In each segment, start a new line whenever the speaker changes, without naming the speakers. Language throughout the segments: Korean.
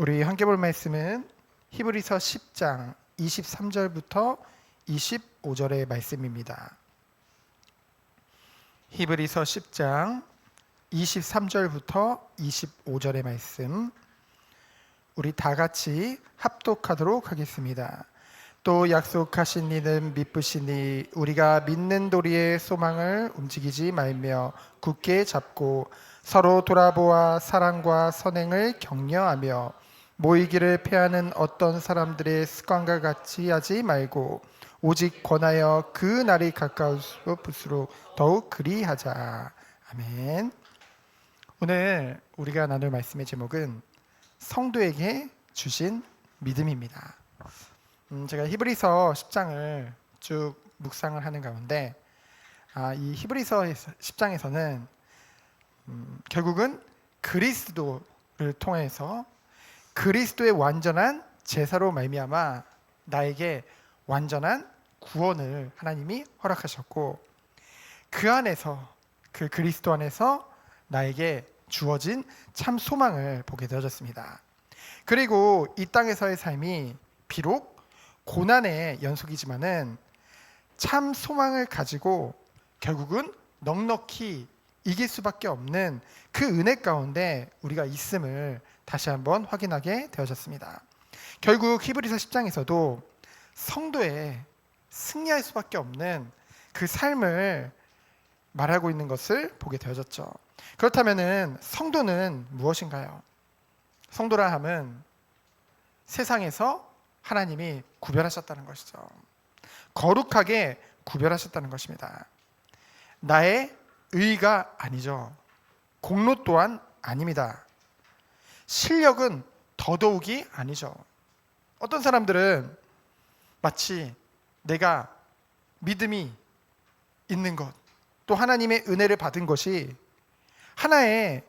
우리 함께 볼 말씀은 히브리서 10장 23절부터 25절의 말씀입니다. 히브리서 10장 23절부터 25절의 말씀, 우리 다 같이 합독하도록 하겠습니다. 또 약속하신 이는 미쁘시니 우리가 믿는 도리의 소망을 움직이지 말며 굳게 잡고 서로 돌아보아 사랑과 선행을 격려하며 모이기를 패하는 어떤 사람들의 습관과 같이 하지 말고 오직 권하여 그 날이 가까울수록 더욱 그리하자. 아멘. 오늘 우리가 나눌 말씀의 제목은 성도에게 주신 믿음입니다. 제가 히브리서 10장을 쭉 묵상을 하는 가운데 이 히브리서 10장에서는 결국은 그리스도를 통해서 그리스도의 완전한 제사로 말미암아 나에게 완전한 구원을 하나님이 허락하셨고, 그 안에서, 그 그리스도 안에서 나에게 주어진 참 소망을 보게 되어졌습니다. 그리고 이 땅에서의 삶이 비록 고난의 연속이지만은 참 소망을 가지고 결국은 넉넉히 이길 수밖에 없는 그 은혜 가운데 우리가 있음을 다시 한번 확인하게 되어졌습니다. 결국 히브리서 10장에서도 성도의 승리할 수밖에 없는 그 삶을 말하고 있는 것을 보게 되어졌죠. 그렇다면 성도는 무엇인가요? 성도라 함은 세상에서 하나님이 구별하셨다는 것이죠. 거룩하게 구별하셨다는 것입니다. 나의 의가 아니죠. 공로 또한 아닙니다. 실력은 더더욱이 아니죠. 어떤 사람들은 마치 내가 믿음이 있는 것, 또 하나님의 은혜를 받은 것이 하나의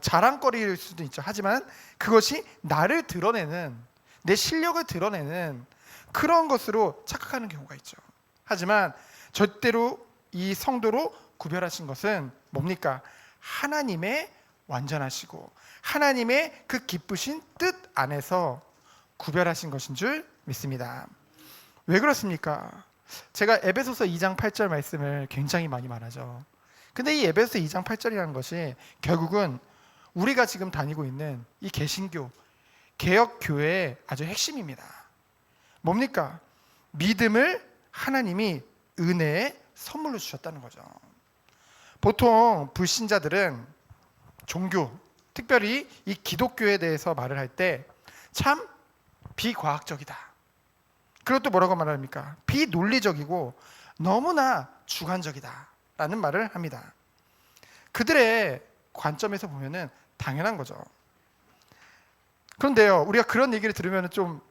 자랑거리일 수도 있죠. 하지만 그것이 나를 드러내는, 내 실력을 드러내는 그런 것으로 착각하는 경우가 있죠. 하지만 절대로 이 성도로 구별하신 것은 뭡니까? 하나님의 완전하시고 하나님의 그 기쁘신 뜻 안에서 구별하신 것인 줄 믿습니다. 왜 그렇습니까? 제가 에베소서 2장 8절 말씀을 굉장히 많이 말하죠. 근데 이 에베소서 2장 8절이라는 것이 결국은 우리가 지금 다니고 있는 이 개신교, 개혁교회의 아주 핵심입니다. 뭡니까? 믿음을 하나님이 은혜의 선물로 주셨다는 거죠. 보통 불신자들은 종교, 특별히 이 기독교에 대해서 말을 할 때 참 비과학적이다. 그리고 또 뭐라고 말합니까? 비논리적이고 너무나 주관적이다 라는 말을 합니다. 그들의 관점에서 보면은 당연한 거죠. 그런데요, 우리가 그런 얘기를 들으면 좀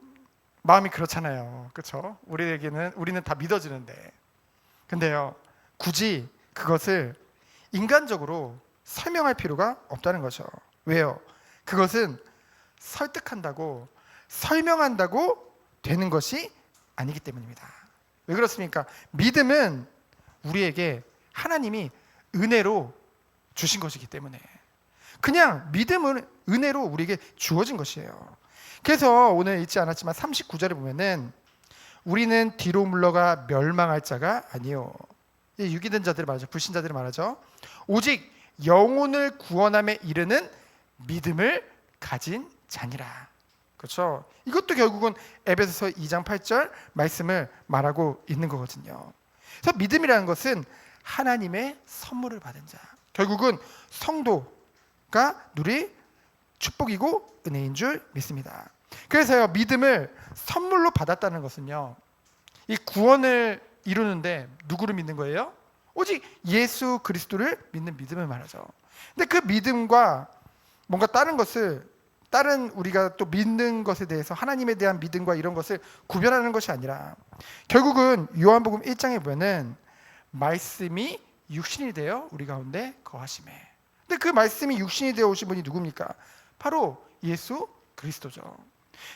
마음이 그렇잖아요. 그렇죠? 우리는 다 믿어지는데. 근데요, 굳이 그것을 인간적으로 설명할 필요가 없다는 거죠. 왜요? 그것은 설득한다고, 설명한다고 되는 것이 아니기 때문입니다. 왜 그렇습니까? 믿음은 우리에게 하나님이 은혜로 주신 것이기 때문에, 그냥 믿음은 은혜로 우리에게 주어진 것이에요. 그래서 오늘 읽지 않았지만 39절에 보면은 우리는 뒤로 물러가 멸망할 자가 아니요, 유기된 자들을 말하죠. 불신자들을 말하죠. 오직 영혼을 구원함에 이르는 믿음을 가진 자니라. 그렇죠? 이것도 결국은 에베소서 2장 8절 말씀을 말하고 있는 거거든요. 그래서 믿음이라는 것은 하나님의 선물을 받은 자, 결국은 성도가 누릴 축복이고 은혜인 줄 믿습니다. 그래서요, 믿음을 선물로 받았다는 것은요, 이 구원을 이루는데 누구를 믿는 거예요? 오직 예수 그리스도를 믿는 믿음을 말하죠. 근데 그 믿음과 뭔가 다른 우리가 또 믿는 것에 대해서 하나님에 대한 믿음과 이런 것을 구별하는 것이 아니라, 결국은 요한복음 1장에 보면은 말씀이 육신이 되어 우리 가운데 거하심에. 근데 그 말씀이 육신이 되어 오신 분이 누굽니까? 바로 예수 그리스도죠.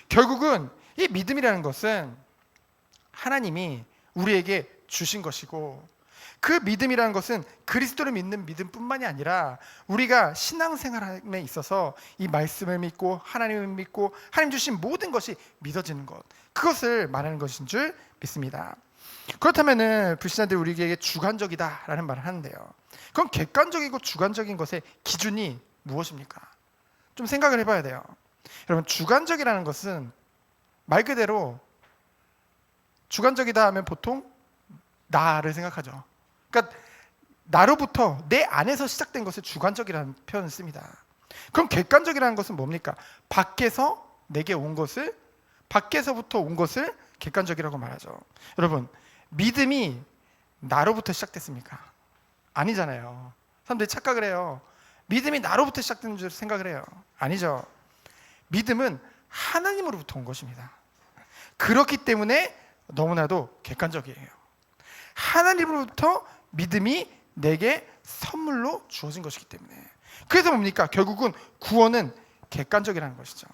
결국은 이 믿음이라는 것은 하나님이 우리에게 주신 것이고, 그 믿음이라는 것은 그리스도를 믿는 믿음뿐만이 아니라 우리가 신앙생활에 있어서 이 말씀을 믿고 하나님을 믿고 하나님 주신 모든 것이 믿어지는 것, 그것을 말하는 것인 줄 믿습니다. 그렇다면은 불신자들이 우리에게 주관적이다라는 말을 하는데요. 그럼 객관적이고 주관적인 것의 기준이 무엇입니까? 좀 생각을 해봐야 돼요. 여러분, 주관적이라는 것은 말 그대로 주관적이다 하면 보통 나를 생각하죠. 그러니까 나로부터 내 안에서 시작된 것을 주관적이라는 표현을 씁니다. 그럼 객관적이라는 것은 뭡니까? 밖에서 내게 온 것을, 밖에서부터 온 것을 객관적이라고 말하죠. 여러분, 믿음이 나로부터 시작됐습니까? 아니잖아요. 사람들이 착각을 해요. 믿음이 나로부터 시작된 줄 생각을 해요. 아니죠. 믿음은 하나님으로부터 온 것입니다. 그렇기 때문에 너무나도 객관적이에요. 하나님으로부터 믿음이 내게 선물로 주어진 것이기 때문에. 그래서 뭡니까? 결국은 구원은 객관적이라는 것이죠.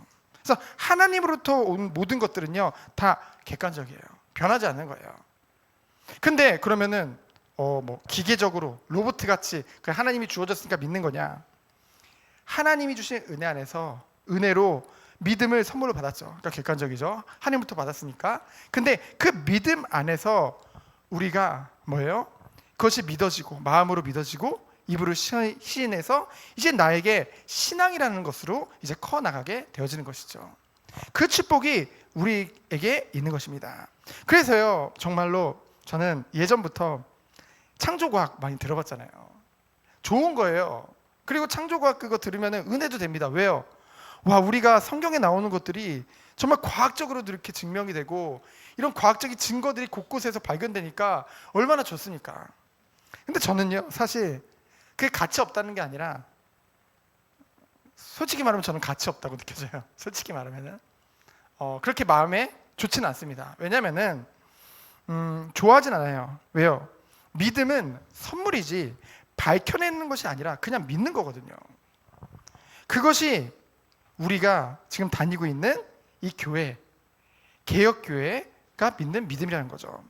그래서 하나님으로부터 온 모든 것들은요, 다 객관적이에요. 변하지 않는 거예요. 근데 그러면은 뭐 기계적으로 로봇 같이 하나님이 주어졌으니까 믿는 거냐? 하나님이 주신 은혜 안에서 은혜로 믿음을 선물로 받았죠. 그러니까 객관적이죠. 하나님부터 받았으니까. 근데 그 믿음 안에서 우리가 뭐예요? 그것이 믿어지고 마음으로 믿어지고 입으로 시인해서 이제 나에게 신앙이라는 것으로 이제 커 나가게 되어지는 것이죠. 그 축복이 우리에게 있는 것입니다. 그래서요, 정말로 저는 예전부터 창조과학 많이 들어봤잖아요. 좋은 거예요. 그리고 창조과학 그거 들으면 은혜도 됩니다. 왜요? 와, 우리가 성경에 나오는 것들이 정말 과학적으로도 이렇게 증명이 되고 이런 과학적인 증거들이 곳곳에서 발견되니까 얼마나 좋습니까? 근데 저는요, 사실 그게 가치 없다는 게 아니라, 솔직히 말하면 저는 가치 없다고 느껴져요. 솔직히 말하면은 그렇게 마음에 좋지는 않습니다. 왜냐면은 좋아하진 않아요. 왜요? 믿음은 선물이지 밝혀내는 것이 아니라 그냥 믿는 거거든요. 그것이 우리가 지금 다니고 있는 이 교회, 개혁교회가 믿는 믿음이라는 거죠.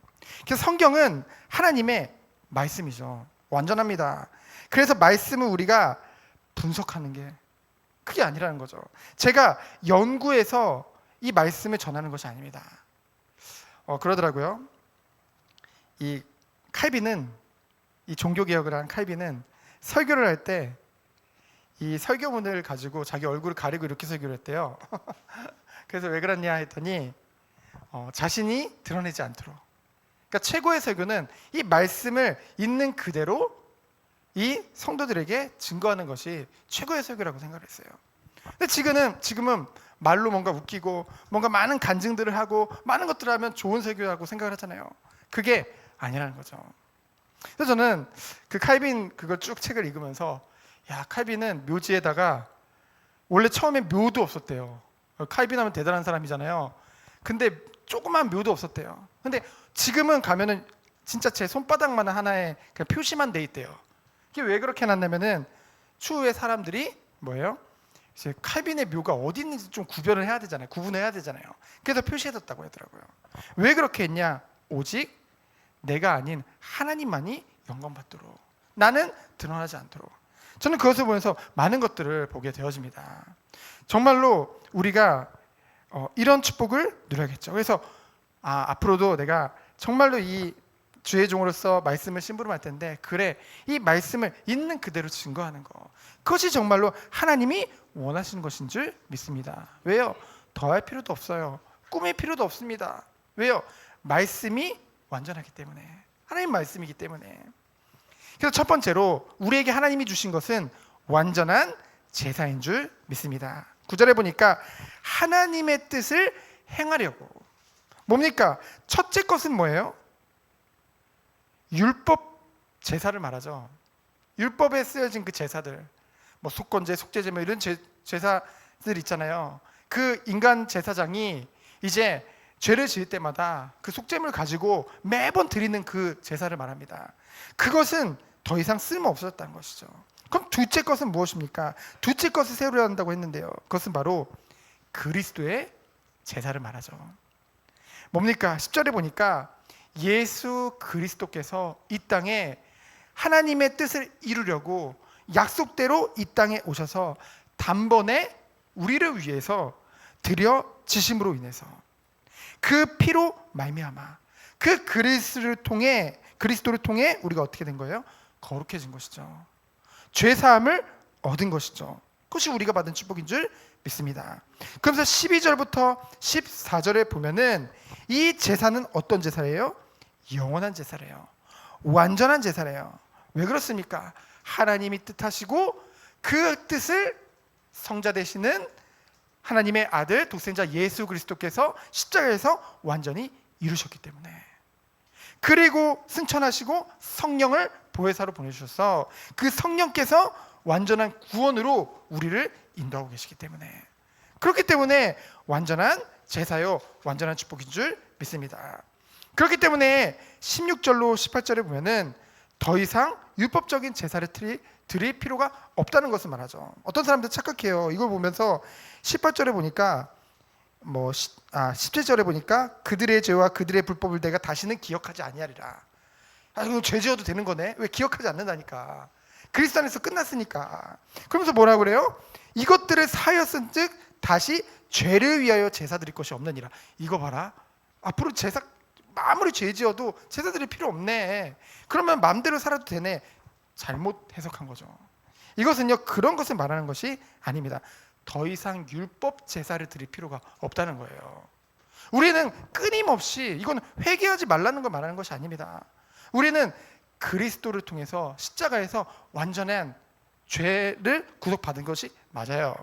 그래서 성경은 하나님의 말씀이죠. 완전합니다. 그래서 말씀을 우리가 분석하는 게 그게 아니라는 거죠. 제가 연구해서 이 말씀을 전하는 것이 아닙니다. 그러더라고요. 이 칼빈은, 이 종교개혁을 한 칼빈은 설교를 할 때 이 설교문을 가지고 자기 얼굴을 가리고 이렇게 설교를 했대요. 그래서 왜 그랬냐 했더니 자신이 드러내지 않도록. 그러니까 최고의 설교는 이 말씀을 있는 그대로 이 성도들에게 증거하는 것이 최고의 설교라고 생각을 했어요. 근데 지금은 말로 뭔가 웃기고 뭔가 많은 간증들을 하고 많은 것들을 하면 좋은 설교라고 생각을 하잖아요. 그게 아니라는 거죠. 그래서 저는 그 칼빈 그걸 쭉 책을 읽으면서, 야, 칼빈은 묘지에다가 원래 처음에 묘도 없었대요. 칼빈 하면 대단한 사람이잖아요. 근데 조그만 묘도 없었대요. 근데 지금은 가면은 진짜 제 손바닥만한 하나의 그냥 표시만 돼 있대요. 이게 왜 그렇게 해놨냐면은 추후에 사람들이 뭐예요? 이제 칼빈의 묘가 어디 있는지 좀 구별을 해야 되잖아요. 구분해야 되잖아요. 그래서 표시해뒀다고 하더라고요. 왜 그렇게 했냐? 오직 내가 아닌 하나님만이 영광받도록, 나는 드러나지 않도록. 저는 그것을 보면서 많은 것들을 보게 되어집니다. 정말로 우리가 이런 축복을 누려야겠죠. 그래서 앞으로도 내가 정말로 이 주의 종으로서 말씀을 심부름할 텐데, 그래, 이 말씀을 있는 그대로 증거하는 거, 그것이 정말로 하나님이 원하시는 것인 줄 믿습니다. 왜요? 더할 필요도 없어요. 꾸밀 필요도 없습니다. 왜요? 말씀이 완전하기 때문에, 하나님 말씀이기 때문에. 그래서 첫 번째로 우리에게 하나님이 주신 것은 완전한 제사인 줄 믿습니다. 9절에 보니까 하나님의 뜻을 행하려고. 뭡니까? 첫째 것은 뭐예요? 율법 제사를 말하죠. 율법에 쓰여진 그 제사들, 뭐 속건제, 속죄제, 뭐 이런 제사들 있잖아요. 그 인간 제사장이 이제 죄를 지을 때마다 그 속죄물 가지고 매번 드리는 그 제사를 말합니다. 그것은 더 이상 쓸모 없어졌다는 것이죠. 그럼 둘째 것은 무엇입니까? 둘째 것을 세우려 한다고 했는데요. 그것은 바로 그리스도의 제사를 말하죠. 뭡니까? 10절에 보니까 예수 그리스도께서 이 땅에 하나님의 뜻을 이루려고 약속대로 이 땅에 오셔서 단번에 우리를 위해서 드려지심으로 인해서 그 피로 말미암아 그 그리스도를 통해 우리가 어떻게 된 거예요? 거룩해진 것이죠. 죄 사함을 얻은 것이죠. 그것이 우리가 받은 축복인 줄 믿습니다. 그러면서 12절부터 14절에 보면은 이 제사는 어떤 제사예요? 영원한 제사래요. 완전한 제사래요. 왜 그렇습니까? 하나님이 뜻하시고 그 뜻을 성자 되시는 하나님의 아들 독생자 예수 그리스도께서 십자가에서 완전히 이루셨기 때문에, 그리고 승천하시고 성령을 보혜사로 보내주셔서 그 성령께서 완전한 구원으로 우리를 인도하고 계시기 때문에, 그렇기 때문에 완전한 제사요 완전한 축복인 줄 믿습니다. 그렇기 때문에 16절로 18절에 보면은 더 이상 율법적인 제사를 드릴 필요가 없다는 것을 말하죠. 어떤 사람들 착각해요. 이걸 보면서 18절에 보니까 17절에 보니까 그들의 죄와 그들의 불법을 내가 다시는 기억하지 아니하리라. 이거 죄 지어도 되는 거네. 왜 기억하지 않는다니까. 그리스도 안에서 끝났으니까. 그러면서 뭐라고 그래요? 이것들을 사하였은즉 다시 죄를 위하여 제사 드릴 것이 없느니라. 이거 봐라. 앞으로 제사 아무리 죄 지어도 제사 드릴 필요 없네. 그러면 마음대로 살아도 되네. 잘못 해석한 거죠. 이것은요 그런 것을 말하는 것이 아닙니다. 더 이상 율법 제사를 드릴 필요가 없다는 거예요. 우리는 끊임없이, 이건 회개하지 말라는 걸 말하는 것이 아닙니다. 우리는 그리스도를 통해서 십자가에서 완전한 죄를 구속받은 것이 맞아요.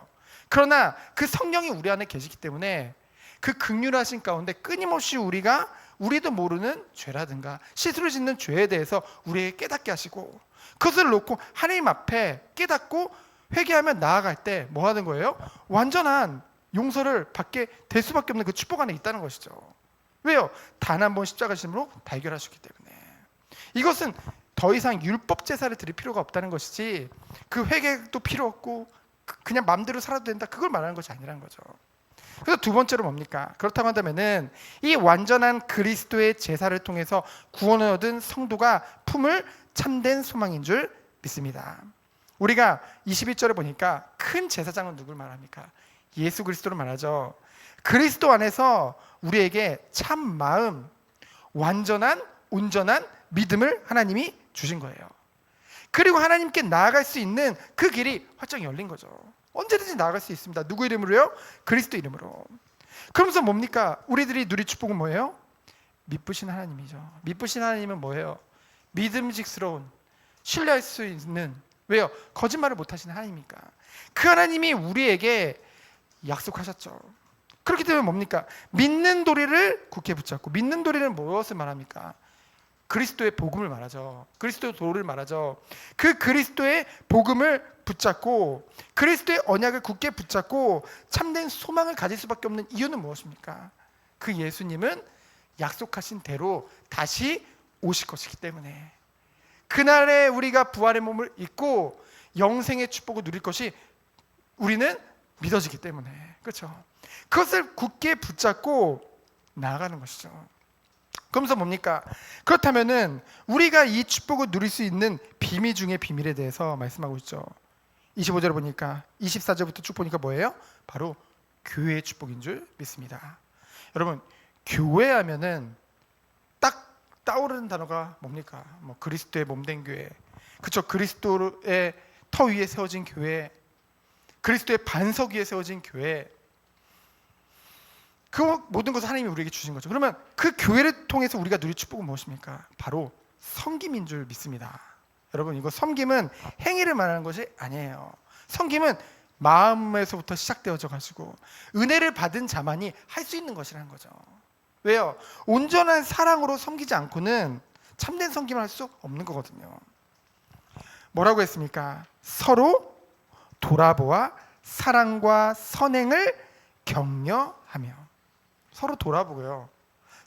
그러나 그 성령이 우리 안에 계시기 때문에 그 긍휼하신 가운데 끊임없이 우리도 모르는 죄라든가 스스로 짓는 죄에 대해서 우리에게 깨닫게 하시고, 그것을 놓고 하나님 앞에 깨닫고 회개하면 나아갈 때 뭐 하는 거예요? 완전한 용서를 받게 될 수밖에 없는 그 축복 안에 있다는 것이죠. 왜요? 단 한 번 십자가심으로 다 해결하셨기 때문에. 이것은 더 이상 율법 제사를 드릴 필요가 없다는 것이지, 그 회개도 필요 없고 그냥 마음대로 살아도 된다, 그걸 말하는 것이 아니라는 거죠. 그래서 두 번째로 뭡니까? 그렇다고 한다면은 이 완전한 그리스도의 제사를 통해서 구원을 얻은 성도가 품을 참된 소망인 줄 믿습니다. 우리가 21절에 보니까 큰 제사장은 누굴 말합니까? 예수 그리스도를 말하죠. 그리스도 안에서 우리에게 참 마음, 완전한 온전한 믿음을 하나님이 주신 거예요. 그리고 하나님께 나아갈 수 있는 그 길이 활짝 열린 거죠. 언제든지 나아갈 수 있습니다. 누구 이름으로요? 그리스도 이름으로. 그러면서 뭡니까? 우리들이 누릴 축복은 뭐예요? 미쁘신 하나님이죠. 미쁘신 하나님은 뭐예요? 믿음직스러운, 신뢰할 수 있는, 왜요? 거짓말을 못하시는 하나님이니까. 그 하나님이 우리에게 약속하셨죠. 그렇기 때문에 뭡니까? 믿는 도리를 굳게 붙잡고, 믿는 도리는 무엇을 말합니까? 그리스도의 복음을 말하죠. 그리스도의 도를 말하죠. 그 그리스도의 복음을 붙잡고 그리스도의 언약을 굳게 붙잡고 참된 소망을 가질 수밖에 없는 이유는 무엇입니까? 그 예수님은 약속하신 대로 다시 오실 것이기 때문에, 그날에 우리가 부활의 몸을 입고 영생의 축복을 누릴 것이 우리는 믿어지기 때문에, 그렇죠? 그것을 굳게 붙잡고 나아가는 것이죠. 그러면서 뭡니까? 그렇다면은 우리가 이 축복을 누릴 수 있는 비밀 중에 비밀에 대해서 말씀하고 있죠. 25절을 보니까, 24절부터 쭉 보니까 뭐예요? 바로 교회의 축복인 줄 믿습니다. 여러분, 교회하면은 딱 떠오르는 단어가 뭡니까? 그리스도의 몸된 교회, 그렇죠? 그리스도의 터 위에 세워진 교회, 그리스도의 반석 위에 세워진 교회, 그 모든 것을 하나님이 우리에게 주신 거죠. 그러면 그 교회를 통해서 우리가 누릴 축복은 무엇입니까? 바로 섬김인 줄 믿습니다. 여러분, 이거 섬김은 행위를 말하는 것이 아니에요. 섬김은 마음에서부터 시작되어져 가지고 은혜를 받은 자만이 할 수 있는 것이라는 거죠. 왜요? 온전한 사랑으로 섬기지 않고는 참된 섬김을 할 수 없는 거거든요. 뭐라고 했습니까? 서로 돌아보아 사랑과 선행을 격려하며. 서로 돌아보고요,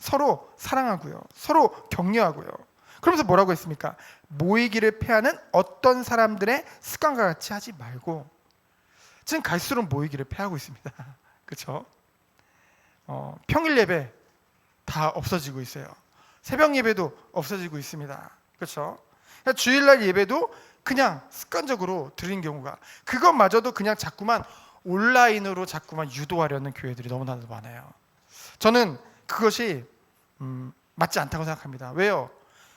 서로 사랑하고요, 서로 격려하고요. 그러면서 뭐라고 했습니까? 모이기를 패하는 어떤 사람들의 습관과 같이 하지 말고. 지금 갈수록 모이기를 패하고 있습니다. 그렇죠? 평일 예배 다 없어지고 있어요. 새벽 예배도 없어지고 있습니다. 그렇죠? 주일날 예배도 그냥 습관적으로 드리는 경우가, 그것마저도 그냥 자꾸만 온라인으로 자꾸만 유도하려는 교회들이 너무나도 많아요. 저는 그것이 맞지 않다고 생각합니다. 왜요?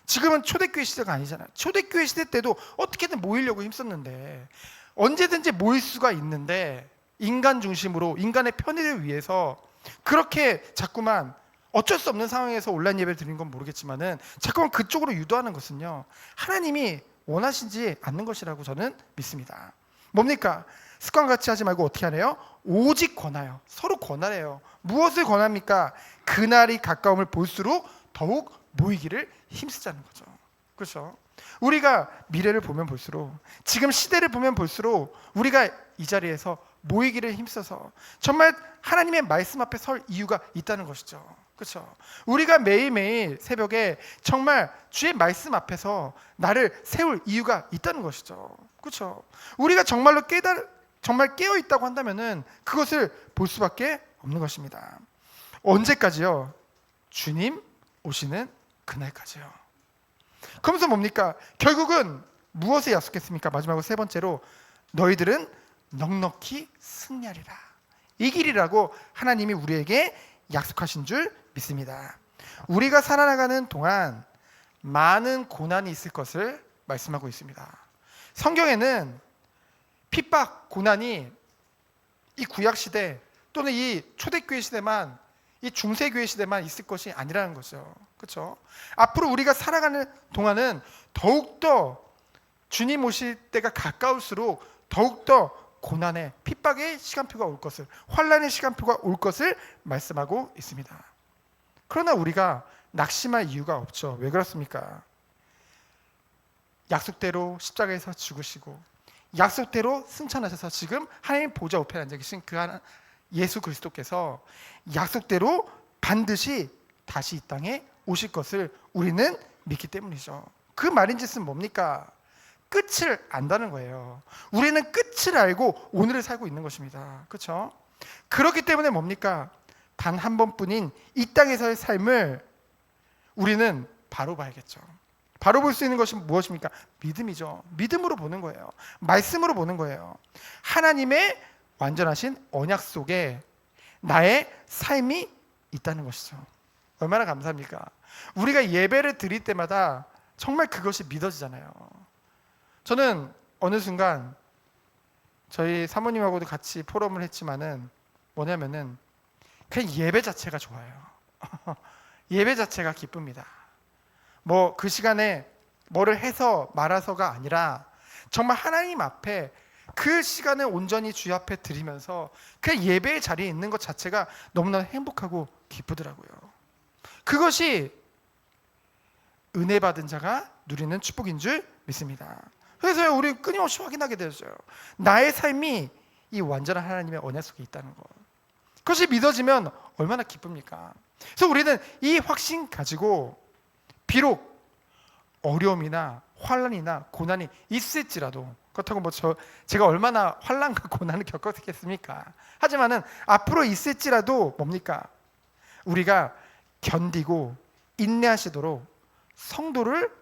지금은 초대교회 시대가 아니잖아요. 초대교회 시대 때도 어떻게든 모이려고 힘썼는데, 언제든지 모일 수가 있는데 인간 중심으로 인간의 편의를 위해서 그렇게 자꾸만 어쩔 수 없는 상황에서 온라인 예배를 드리는 건 모르겠지만은 자꾸만 그쪽으로 유도하는 것은요, 하나님이 원하시지 않는 것이라고 저는 믿습니다. 뭡니까? 습관같이 하지 말고 어떻게 하래요? 오직 권하여. 서로 권하래요. 무엇을 권합니까? 그날이 가까움을 볼수록 더욱 모이기를 힘쓰자는 거죠. 그렇죠? 우리가 미래를 보면 볼수록, 지금 시대를 보면 볼수록 우리가 이 자리에서 모이기를 힘써서 정말 하나님의 말씀 앞에 설 이유가 있다는 것이죠. 그렇죠? 우리가 매일매일 새벽에 정말 주의 말씀 앞에서 나를 세울 이유가 있다는 것이죠. 그렇죠? 우리가 정말로 정말 깨어 있다고 한다면은 그것을 볼 수밖에 없는 것입니다. 언제까지요? 주님 오시는 그날까지요. 그러면서 뭡니까? 결국은 무엇에 약속했습니까? 마지막으로 세 번째로, 너희들은 넉넉히 승리하리라. 이 길이라고 하나님이 우리에게 약속하신 줄 믿습니다. 우리가 살아나가는 동안 많은 고난이 있을 것을 말씀하고 있습니다. 성경에는 핍박, 고난이 이 구약시대 또는 이 초대교회 시대만, 이 중세교회 시대만 있을 것이 아니라는 거죠. 그렇죠? 앞으로 우리가 살아가는 동안은 더욱더 주님 오실 때가 가까울수록 더욱더 고난의, 핍박의 시간표가 올 것을, 환난의 시간표가 올 것을 말씀하고 있습니다. 그러나 우리가 낙심할 이유가 없죠. 왜 그렇습니까? 약속대로 십자가에서 죽으시고 약속대로 승천하셔서 지금 하나님 보좌 우편에 앉아 계신 그 하나 예수 그리스도께서 약속대로 반드시 다시 이 땅에 오실 것을 우리는 믿기 때문이죠. 그 말인즉슨 뭡니까? 끝을 안다는 거예요. 우리는 끝을 알고 오늘을 살고 있는 것입니다. 그렇죠? 그렇기 때문에 뭡니까? 단 한 번뿐인 이 땅에서의 삶을 우리는 바로 봐야겠죠. 바로 볼 수 있는 것이 무엇입니까? 믿음이죠. 믿음으로 보는 거예요. 말씀으로 보는 거예요. 하나님의 완전하신 언약 속에 나의 삶이 있다는 것이죠. 얼마나 감사합니까? 우리가 예배를 드릴 때마다 정말 그것이 믿어지잖아요. 저는 어느 순간 저희 사모님하고도 같이 포럼을 했지만은 뭐냐면은 그냥 예배 자체가 좋아요. 예배 자체가 기쁩니다. 뭐 그 시간에 뭐를 해서 말아서가 아니라 정말 하나님 앞에 그 시간을 온전히 주의 앞에 드리면서 그 예배의 자리에 있는 것 자체가 너무나 행복하고 기쁘더라고요. 그것이 은혜 받은 자가 누리는 축복인 줄 믿습니다. 그래서 우리 끊임없이 확인하게 되죠. 나의 삶이 이 완전한 하나님의 언약 속에 있다는 것. 그것이 믿어지면 얼마나 기쁩니까? 그래서 우리는 이 확신 가지고 비록 어려움이나 환난이나 고난이 있을지라도, 그렇다고 뭐 제가 얼마나 환난과 고난을 겪었겠습니까? 하지만은 앞으로 있을지라도 뭡니까? 우리가 견디고 인내하시도록 성도를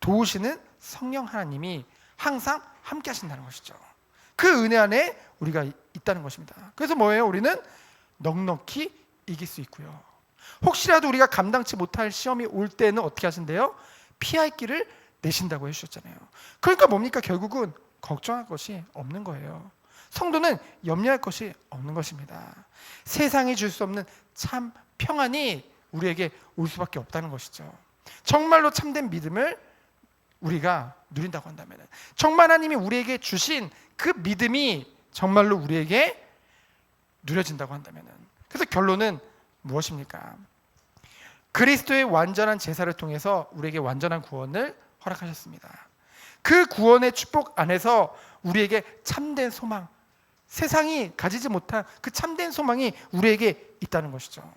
도우시는 성령 하나님이 항상 함께 하신다는 것이죠. 그 은혜 안에 우리가 있다는 것입니다. 그래서 뭐예요? 우리는 넉넉히 이길 수 있고요. 혹시라도 우리가 감당치 못할 시험이 올 때는 어떻게 하신대요? 피할 길을 내신다고 해주셨잖아요. 그러니까 뭡니까? 결국은 걱정할 것이 없는 거예요. 성도는 염려할 것이 없는 것입니다. 세상이 줄 수 없는 참 평안이 우리에게 올 수밖에 없다는 것이죠. 정말로 참된 믿음을 우리가 누린다고 한다면, 정말 하나님이 우리에게 주신 그 믿음이 정말로 우리에게 누려진다고 한다면, 그래서 결론은 무엇입니까? 그리스도의 완전한 제사를 통해서 우리에게 완전한 구원을 허락하셨습니다. 그 구원의 축복 안에서 우리에게 참된 소망, 세상이 가지지 못한 그 참된 소망이 우리에게 있다는 것이죠.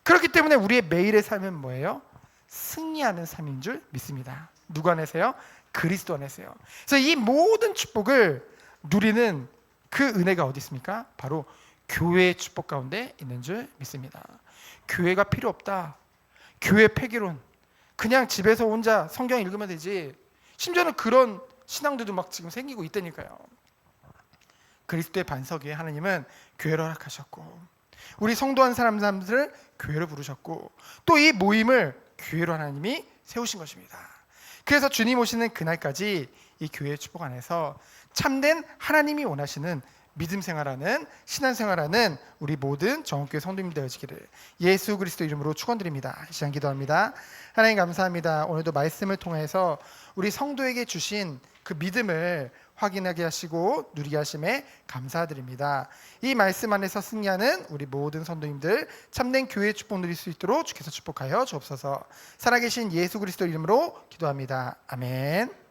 그렇기 때문에 우리의 매일의 삶은 뭐예요? 승리하는 삶인 줄 믿습니다. 누구 안에서요? 그리스도 안에서요. 그래서 이 모든 축복을 누리는 그 은혜가 어디 있습니까? 바로 교회의 축복 가운데 있는 줄 믿습니다. 교회가 필요 없다, 교회 폐기론, 그냥 집에서 혼자 성경 읽으면 되지, 심지어는 그런 신앙들도 막 지금 생기고 있다니까요. 그리스도의 반석 위에 하나님은 교회를 허락하셨고, 우리 성도한 사람들을 교회로 부르셨고, 또 이 모임을 교회로 하나님이 세우신 것입니다. 그래서 주님 오시는 그날까지 이 교회의 축복 안에서 참된 하나님이 원하시는 믿음 생활하는, 신앙 생활하는 우리 모든 정원교회 성도님 되어지기를 예수 그리스도 이름으로 축원드립니다. 이 시간 기도합니다. 하나님 감사합니다. 오늘도 말씀을 통해서 우리 성도에게 주신 그 믿음을 확인하게 하시고 누리게 하심에 감사드립니다. 이 말씀 안에서 승리하는 우리 모든 성도님들 참된 교회의 축복 누릴 수 있도록 주께서 축복하여 주옵소서. 살아계신 예수 그리스도 이름으로 기도합니다. 아멘.